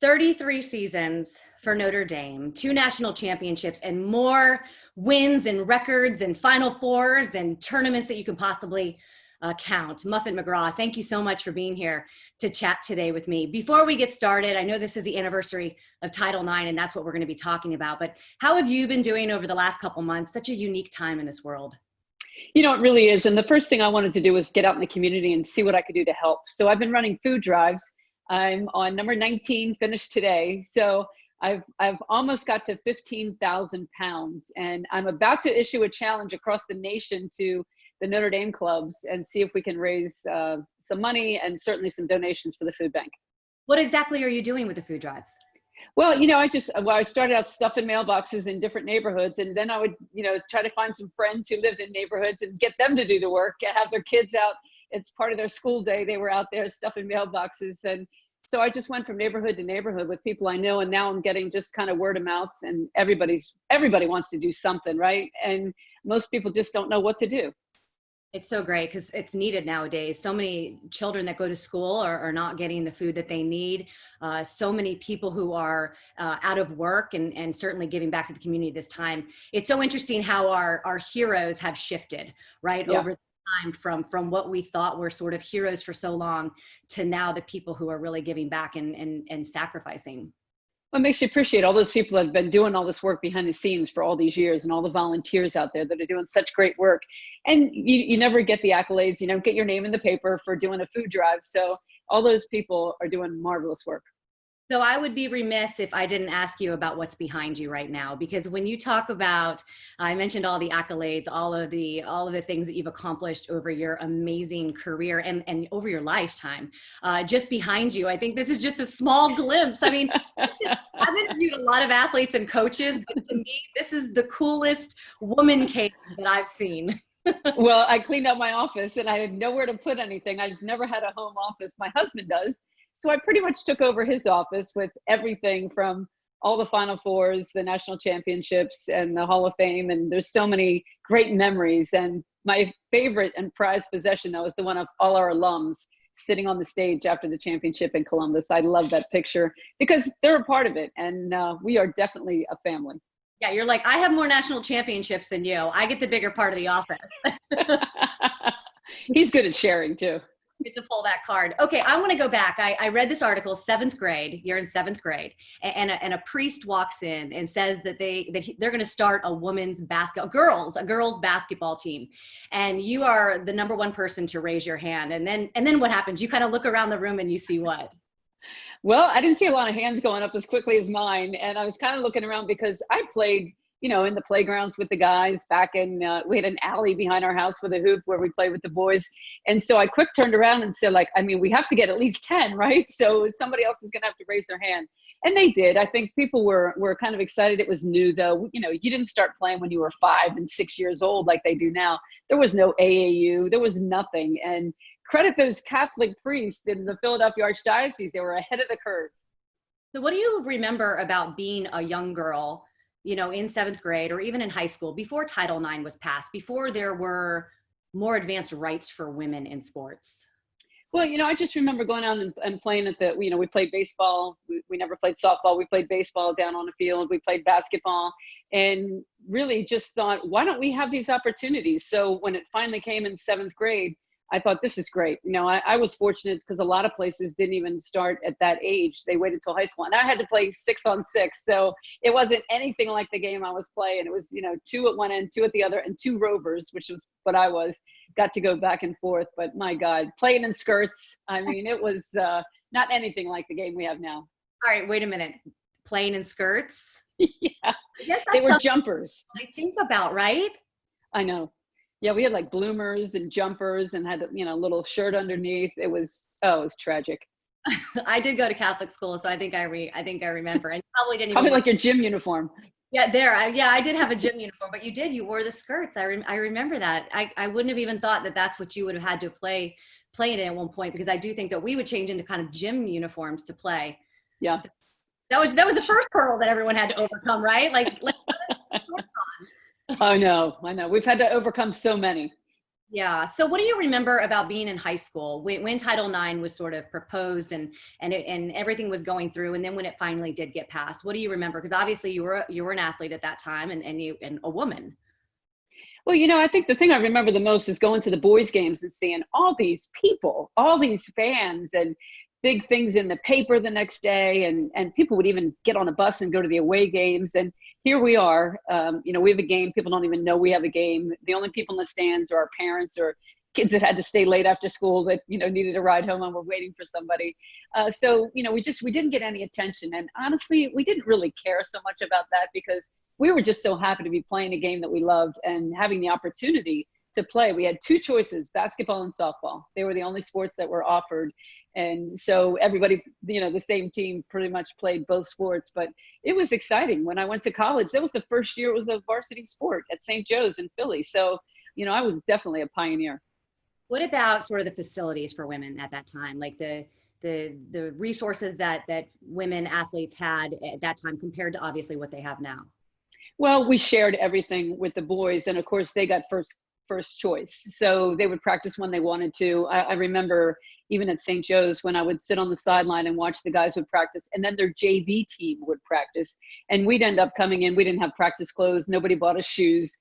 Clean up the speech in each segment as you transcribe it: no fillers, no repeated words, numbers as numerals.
33 seasons for Notre Dame, 2 national championships, and more wins and records and Final Fours and tournaments that you can possibly count. Muffet McGraw, thank you so much for being here to chat today with me. Before we get started, I know this is the anniversary of Title IX, and that's what we're going to be talking about. But how have you been doing over the last couple months? Such a unique time in this world. You know, it really is. And the first thing I wanted to do was get out in the community and see what I could do to help. So I've been running food drives. I'm on number 19, finished today. So I've almost got to 15,000 pounds, and I'm about to issue a challenge across the nation to the Notre Dame clubs and see if we can raise some money and certainly some donations for the food bank. What exactly are you doing with the food drives? Well, you know, I started out stuffing mailboxes in different neighborhoods, and then I would, try to find some friends who lived in neighborhoods and get them to do the work, have their kids out. It's part of their school day. They were out there stuffing mailboxes. And so I just went from neighborhood to neighborhood with people I know. And now I'm getting just kind of word of mouth, and everybody wants to do something, right? And most people just don't know what to do. It's so great because it's needed nowadays. So many children that go to school are not getting the food that they need. So many people who are out of work and certainly giving back to the community this time. It's so interesting how our heroes have shifted, right? Yeah. Over time from what we thought were sort of heroes for so long to now the people who are really giving back and sacrificing. What makes you appreciate all those people that have been doing all this work behind the scenes for all these years, and all the volunteers out there that are doing such great work. And you never get the accolades, you don't get your name in the paper for doing a food drive. So all those people are doing marvelous work. So I would be remiss if I didn't ask you about what's behind you right now, because when you talk about, I mentioned all the accolades, all of the things that you've accomplished over your amazing career and over your lifetime, just behind you, I think this is just a small glimpse. I mean, I've interviewed a lot of athletes and coaches, but to me, this is the coolest woman cave that I've seen. Well, I cleaned up my office and I had nowhere to put anything. I've never had a home office. My husband does. So I pretty much took over his office with everything from all the Final Fours, the national championships, and the Hall of Fame. And there's so many great memories. And my favorite and prized possession, though, is the one of all our alums sitting on the stage after the championship in Columbus. I love that picture because they're a part of it. And we are definitely a family. Yeah, you're like, I have more national championships than you. I get the bigger part of the office. He's good at sharing, too. Get to pull that card. Okay, I want to go back. I read this article, 7th grade. You're in 7th grade, and a priest walks in and says that they're going to start a girls basketball team, and you are the number one person to raise your hand. And then what happens? You kind of look around the room and you see what? Well, I didn't see a lot of hands going up as quickly as mine, and I was kind of looking around because I played, in the playgrounds with the guys back in, we had an alley behind our house with a hoop where we played with the boys. And so I quick turned around and said, we have to get at least 10, right? So somebody else is going to have to raise their hand. And they did. I think people were kind of excited. It was new, though. You didn't start playing when you were 5 and 6 years old like they do now. There was no AAU. There was nothing. And credit those Catholic priests in the Philadelphia Archdiocese. They were ahead of the curve. So what do you remember about being a young girl, in 7th grade or even in high school, before Title IX was passed, before there were more advanced rights for women in sports? Well, I just remember going out and playing at we played baseball. We never played softball. We played baseball down on the field. We played basketball, and really just thought, why don't we have these opportunities? So when it finally came in 7th grade, I thought, this is great. I was fortunate because a lot of places didn't even start at that age. They waited till high school, and I had to play 6-on-6. So it wasn't anything like the game I was playing. It was, 2 at one end, 2 at the other, and 2 rovers, which was what I was. Got to go back and forth. But my God, playing in skirts. I mean, it was not anything like the game we have now. All right, wait a minute. Playing in skirts? Yeah, they were jumpers. I think about, right? I know. Yeah, we had like bloomers and jumpers and had, a little shirt underneath. It was tragic. I did go to Catholic school, so I think I remember. And probably didn't probably like your gym uniform. Yeah, I did have a gym uniform, but you wore the skirts. I remember that. I wouldn't have even thought that that's what you would have had to play in at one point, because I do think that we would change into kind of gym uniforms to play. Yeah. So that was the first hurdle that everyone had to overcome, right? Like I know. We've had to overcome so many. Yeah. So what do you remember about being in high school when Title IX was sort of proposed and everything was going through, and then when it finally did get passed? What do you remember? Because obviously you were an athlete at that time, and a woman. Well, I think the thing I remember the most is going to the boys' games and seeing all these people, all these fans, and big things in the paper the next day. And people would even get on a bus and go to the away games. And here we are, we have a game. People don't even know we have a game. The only people in the stands are our parents or kids that had to stay late after school that, needed a ride home and were waiting for somebody. We didn't get any attention. And honestly, we didn't really care so much about that because we were just so happy to be playing a game that we loved and having the opportunity to play. We had two choices, basketball and softball. They were the only sports that were offered. And so everybody, the same team pretty much played both sports, but it was exciting. When I went to college, that was the first year it was a varsity sport at St. Joe's in Philly. So, I was definitely a pioneer. What about sort of the facilities for women at that time, like the resources that women athletes had at that time compared to obviously what they have now? Well, we shared everything with the boys, and of course they got first choice. So they would practice when they wanted to. I remember even at St. Joe's when I would sit on the sideline and watch the guys would practice, and then their JV team would practice, and we'd end up coming in. We didn't have practice clothes. Nobody bought us shoes.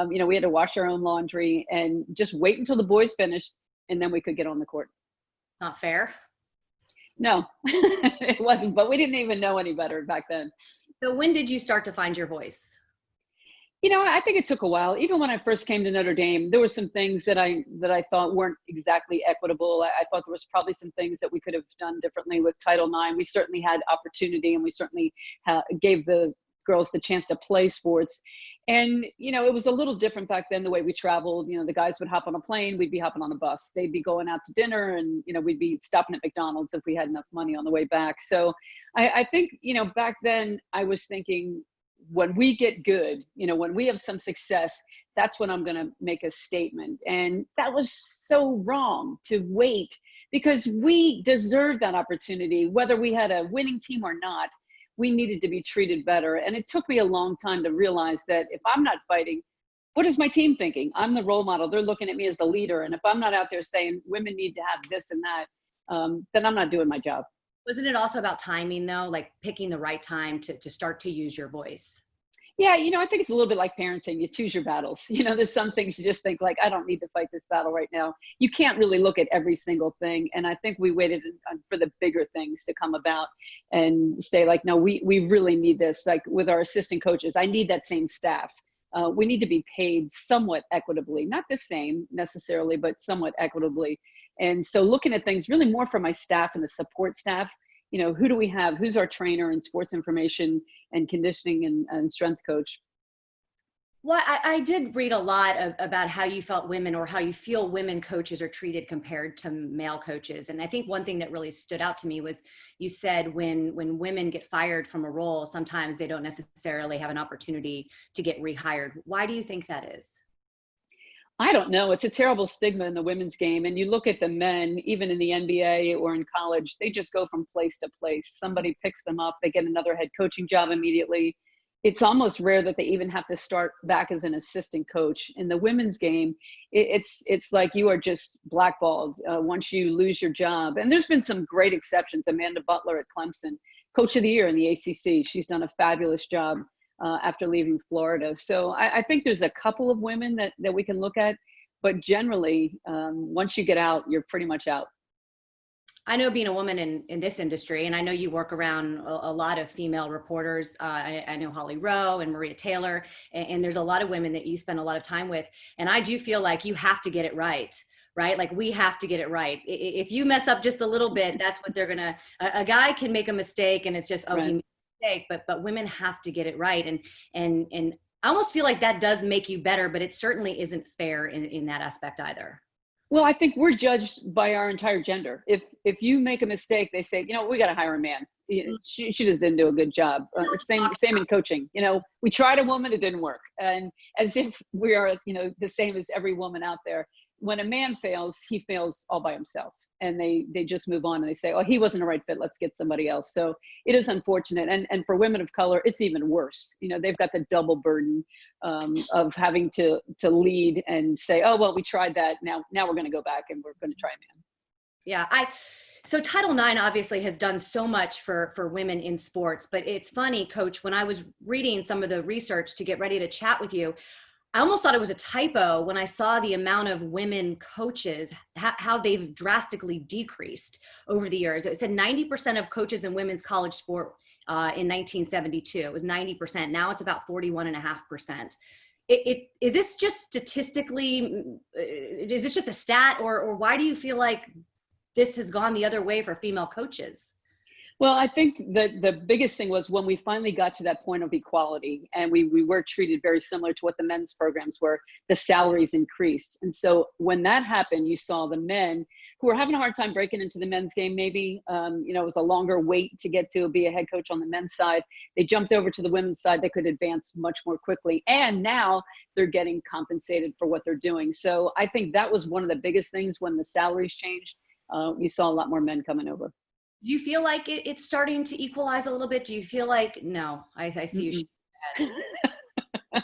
We had to wash our own laundry and just wait until the boys finished, and then we could get on the court. Not fair. No, it wasn't, but we didn't even know any better back then. So when did you start to find your voice? I think it took a while. Even when I first came to Notre Dame, there were some things that I thought weren't exactly equitable. I thought there was probably some things that we could have done differently with Title IX. We certainly had opportunity, and we certainly gave the girls the chance to play sports. And, it was a little different back then, the way we traveled. The guys would hop on a plane, we'd be hopping on a bus. They'd be going out to dinner, and, we'd be stopping at McDonald's if we had enough money on the way back. So I think, back then I was thinking, when we get good, when we have some success, that's when I'm going to make a statement. And that was so wrong to wait, because we deserved that opportunity. Whether we had a winning team or not, we needed to be treated better. And it took me a long time to realize that if I'm not fighting, what is my team thinking? I'm the role model. They're looking at me as the leader. And if I'm not out there saying women need to have this and that, then I'm not doing my job. Wasn't it also about timing though, like picking the right time to start to use your voice? Yeah, I think it's a little bit like parenting. You choose your battles. There's some things you just think like, I don't need to fight this battle right now. You can't really look at every single thing. And I think we waited for the bigger things to come about and say like, no, we really need this. Like with our assistant coaches, I need that same staff. We need to be paid somewhat equitably, not the same necessarily, but somewhat equitably. And so looking at things really more for my staff and the support staff, who do we have? Who's our trainer and sports information and conditioning and strength coach? Well, I did read a lot about how you felt women, or how you feel women coaches are treated compared to male coaches. And I think one thing that really stood out to me was you said when women get fired from a role, sometimes they don't necessarily have an opportunity to get rehired. Why do you think that is? I don't know. It's a terrible stigma in the women's game. And you look at the men, even in the NBA or in college, they just go from place to place. Somebody picks them up, they get another head coaching job immediately. It's almost rare that they even have to start back as an assistant coach. In the women's game, it's like you are just blackballed once you lose your job. And there's been some great exceptions. Amanda Butler at Clemson, coach of the year in the ACC. She's done a fabulous job after leaving Florida. So I think there's a couple of women that we can look at, but generally, once you get out, you're pretty much out. I know being a woman in this industry, and I know you work around a lot of female reporters. I know Holly Rowe and Maria Taylor, and there's a lot of women that you spend a lot of time with. And I do feel like you have to get it right. Right? Like we have to get it right. If you mess up just a little bit, that's what they're gonna, a guy can make a mistake and it's just, oh, right. He made a mistake, but women have to get it right. And I almost feel like that does make you better, but it certainly isn't fair in that aspect either. Well, I think we're judged by our entire gender. If you make a mistake, they say, we got to hire a man. She just didn't do a good job. Same in coaching. We tried a woman, it didn't work. And as if we are, the same as every woman out there. When a man fails, he fails all by himself. and they just move on and they say, oh, he wasn't a right fit, let's get somebody else. So it is unfortunate. And for women of color, it's even worse. You know, they've got the double burden of having to lead and say, oh, well, we tried that. Now we're going to go back and we're going to try a man. Yeah, so Title IX obviously has done so much for women in sports, but it's funny, Coach, when I was reading some of the research to get ready to chat with you, I almost thought it was a typo when I saw the amount of women coaches, how they've drastically decreased over the years. It said 90% of coaches in women's college sport in 1972. It was 90%. Now it's about 41.5%. Is this just statistically, is this just a stat, or why do you feel like this has gone the other way for female coaches? Well, I think that the biggest thing was when we finally got to that point of equality, and we were treated very similar to what the men's programs were, the salaries increased. And so when that happened, you saw the men who were having a hard time breaking into the men's game, maybe, you know, it was a longer wait to get to be a head coach on the men's side. They jumped over to the women's side. They could advance much more quickly. And now they're getting compensated for what they're doing. So I think that was one of the biggest things when the salaries changed. We saw a lot more men coming over. Do you feel like it's starting to equalize a little bit? Do you feel like, no, I see you shaking your head.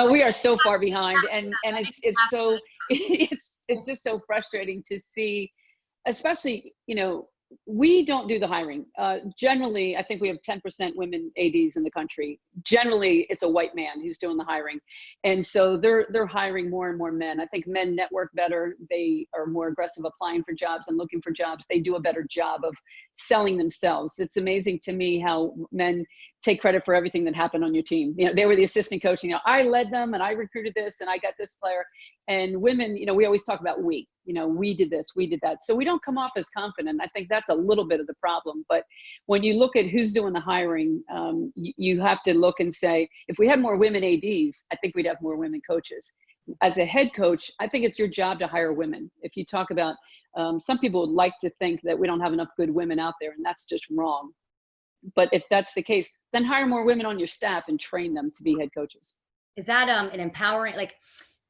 We are so far behind, and it's so it's just so frustrating to see, especially, you know, we don't do the hiring. Generally, I think we have 10% women ADs in the country. Generally, it's a white man who's doing the hiring. And so they're hiring more and more men. I think men network better. They are more aggressive applying for jobs and looking for jobs. They do a better job of selling themselves. It's amazing to me how men take credit for everything that happened on your team. You know, they were the assistant coach, you know, I led them and I recruited this and I got this player. And women, you know, we always talk about we did this, we did that. So we don't come off as confident. I think that's a little bit of the problem. But when you look at who's doing the hiring, you have to look and say, if we had more women ADs, I think we'd have more women coaches. As a head coach, I think it's your job to hire women. If you talk about, some people would like to think that we don't have enough good women out there, and that's just wrong. But if that's the case, then hire more women on your staff and train them to be head coaches. Is that an empowering, like,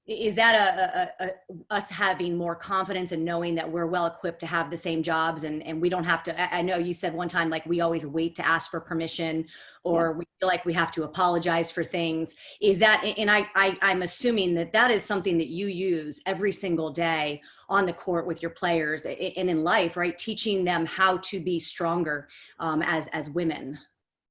is that us having more confidence and knowing that we're well equipped to have the same jobs, and we don't have to, I know you said one time, like, we always wait to ask for permission, or we feel like we have to apologize for things. Is that, and I'm assuming that is something that you use every single day on the court with your players and in life, right? Teaching them how to be stronger as women.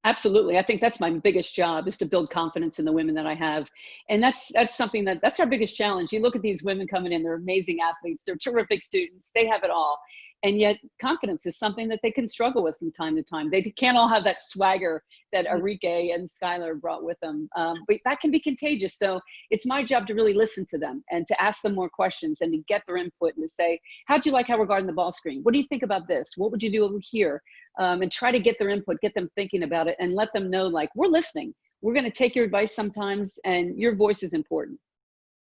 Absolutely. I think that's my biggest job, is to build confidence in the women that I have. And that's something that's our biggest challenge. You look at these women coming in, they're amazing athletes, they're terrific students, they have it all. And yet confidence is something that they can struggle with from time to time. They can't all have that swagger that Arike and Skylar brought with them. But that can be contagious. So it's my job to really listen to them and to ask them more questions and to get their input and to say, how'd you like how we're guarding the ball screen? What do you think about this? What would you do over here? And try to get their input, get them thinking about it, and let them know, like, we're listening. We're going to take your advice sometimes, and your voice is important.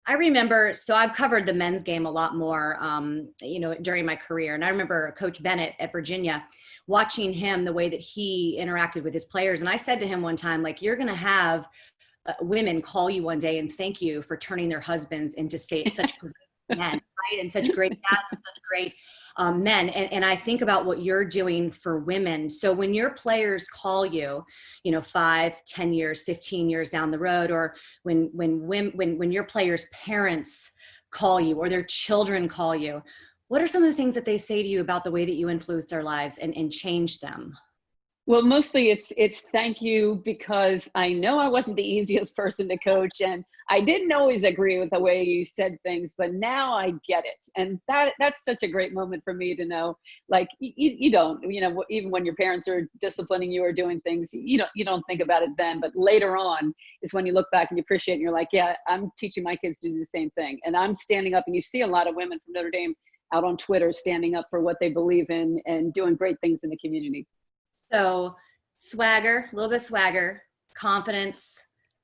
I remember, so I've covered the men's game a lot more, during my career. And I remember Coach Bennett at Virginia, watching him, the way that he interacted with his players. And I said to him one time, like, you're going to have women call you one day and thank you for turning their husbands into such great men, right? And such great dads and such great men. And I think about what you're doing for women. So when your players call you, 5, 10 years, 15 years down the road, or when your players' parents call you or their children call you, what are some of the things that they say to you about the way that you influenced their lives and changed them? Well, mostly it's thank you, because I know I wasn't the easiest person to coach, and I didn't always agree with the way you said things, but now I get it. And that's such a great moment for me to know, like, you don't, even when your parents are disciplining you or doing things, you don't think about it then, but later on is when you look back and you appreciate it, and you're like, yeah, I'm teaching my kids to do the same thing. And I'm standing up, and you see a lot of women from Notre Dame out on Twitter standing up for what they believe in and doing great things in the community. So swagger, a little bit of swagger, confidence,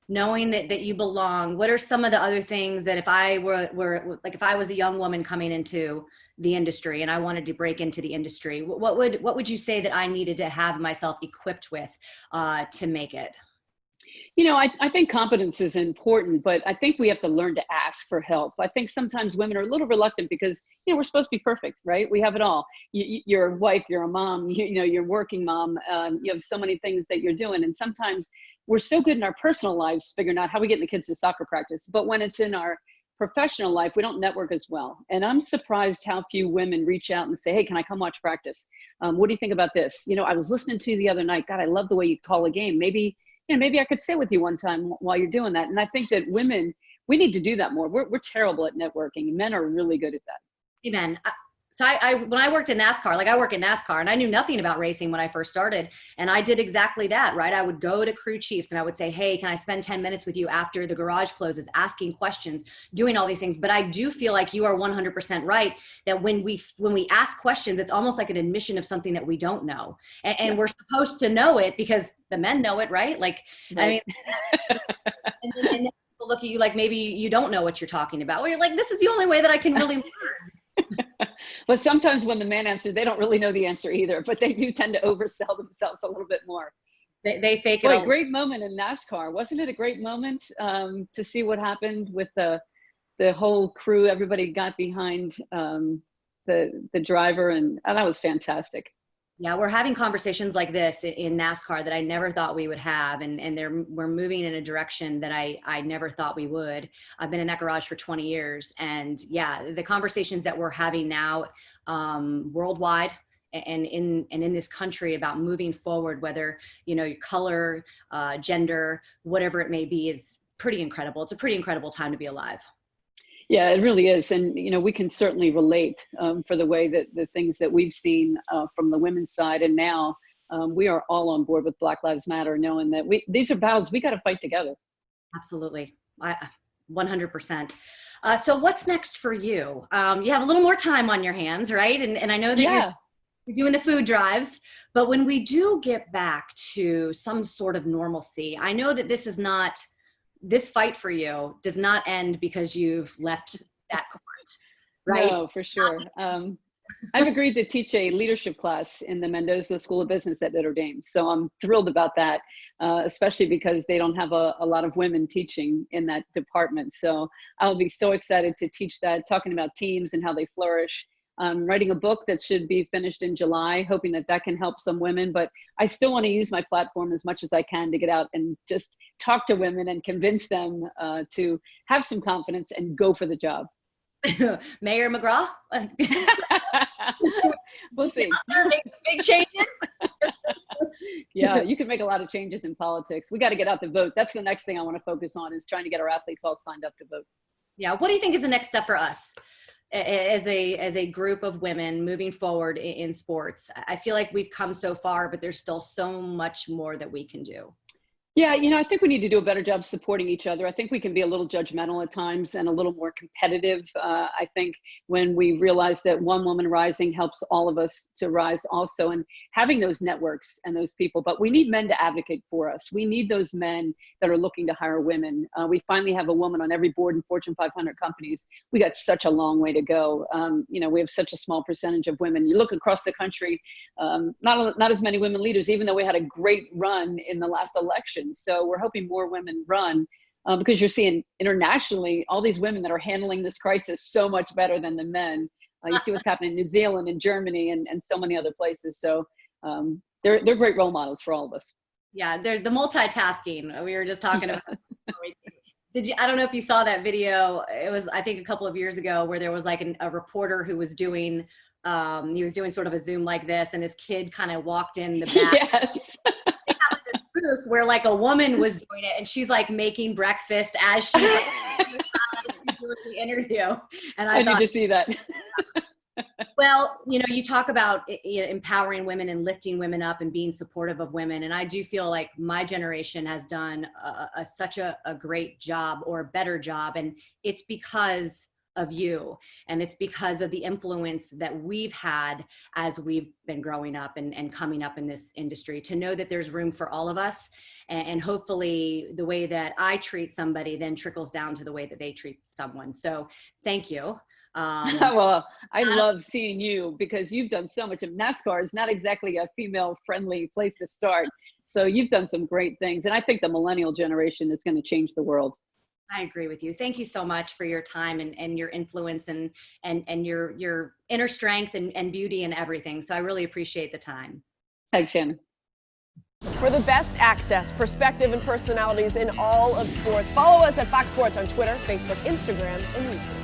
knowing that you belong. What are some of the other things that if I were like, if I was a young woman coming into the industry and I wanted to break into the industry, what would you say that I needed to have myself equipped with to make it? I think competence is important, but I think we have to learn to ask for help. I think sometimes women are a little reluctant because, we're supposed to be perfect, right? We have it all. You're a wife, you're a mom, you're a working mom. You have so many things that you're doing. And sometimes we're so good in our personal lives figuring out how we get the kids to soccer practice. But when it's in our professional life, we don't network as well. And I'm surprised how few women reach out and say, hey, can I come watch practice? What do you think about this? I was listening to you the other night. God, I love the way you call a game. Maybe I could sit with you one time while you're doing that. And I think that women, we need to do that more. We're terrible at networking. Men are really good at that. Amen. So when I worked in NASCAR, like I work in NASCAR, and I knew nothing about racing when I first started. And I did exactly that, right? I would go to crew chiefs and I would say, hey, can I spend 10 minutes with you after the garage closes, asking questions, doing all these things. But I do feel like you are 100% right, that when we ask questions, it's almost like an admission of something that we don't know. And we're supposed to know it because the men know it, right? Like, right. I mean, and then people look at you like maybe you don't know what you're talking about. Well, you're like, this is the only way that I can really learn. But sometimes when the men answer, they don't really know the answer either, but they do tend to oversell themselves a little bit more. They fake it. Boy, great moment in NASCAR. Wasn't it a great moment to see what happened with the whole crew? Everybody got behind the driver, and that was fantastic. Yeah, we're having conversations like this in NASCAR that I never thought we would have, and we're moving in a direction that I never thought we would. I've been in that garage for 20 years, and yeah, the conversations that we're having now worldwide and in this country about moving forward, whether your color, gender, whatever it may be, is pretty incredible. It's a pretty incredible time to be alive. Yeah, it really is. And, we can certainly relate for the way that the things that we've seen from the women's side. And now we are all on board with Black Lives Matter, knowing that these are battles we got to fight together. Absolutely. 100%. So what's next for you? You have a little more time on your hands, right? And I know that you're doing the food drives, but when we do get back to some sort of normalcy, I know that this fight for you does not end because you've left that court, right? No, for sure. I've agreed to teach a leadership class in the Mendoza School of Business at Notre Dame. So I'm thrilled about that, especially because they don't have a lot of women teaching in that department. So I'll be so excited to teach that, talking about teams and how they flourish. I'm writing a book that should be finished in July, hoping that can help some women. But I still want to use my platform as much as I can to get out and just talk to women and convince them to have some confidence and go for the job. Mayor McGraw? We'll see. Make some big changes. Yeah, you can make a lot of changes in politics. We got to get out the vote. That's the next thing I want to focus on, is trying to get our athletes all signed up to vote. Yeah. What do you think is the next step for us as a group of women moving forward in sports? I feel like we've come so far, but there's still so much more that we can do. Yeah, I think we need to do a better job supporting each other. I think we can be a little judgmental at times and a little more competitive. I think when we realize that one woman rising helps all of us to rise also, and having those networks and those people. But we need men to advocate for us. We need those men that are looking to hire women. We finally have a woman on every board in Fortune 500 companies. We got such a long way to go. We have such a small percentage of women. You look across the country, not as many women leaders, even though we had a great run in the last election. So we're hoping more women run because you're seeing internationally all these women that are handling this crisis so much better than the men. You see what's happening in New Zealand and Germany and so many other places. So they're great role models for all of us. Yeah, there's the multitasking we were just talking about. I don't know if you saw that video. It was, I think, a couple of years ago, where there was like a reporter who was doing he was doing sort of a Zoom like this, and his kid kind of walked in the back. Yes. This booth where like a woman was doing it, and she's like making breakfast as she's doing the interview. And I need to see that. Well, you talk about empowering women and lifting women up and being supportive of women. And I do feel like my generation has done such a great job, or a better job. And it's because of you, and it's because of the influence that we've had as we've been growing up and coming up in this industry, to know that there's room for all of us, and hopefully the way that I treat somebody then trickles down to the way that they treat someone. So thank you. Well, I love seeing you, because you've done so much. NASCAR is not exactly a female friendly place to start. So you've done some great things. And I think the millennial generation is going to change the world. I agree with you. Thank you so much for your time and your influence and your inner strength and beauty and everything. So I really appreciate the time. Thanks, Shannon. For the best access, perspective, and personalities in all of sports, follow us at Fox Sports on Twitter, Facebook, Instagram, and YouTube.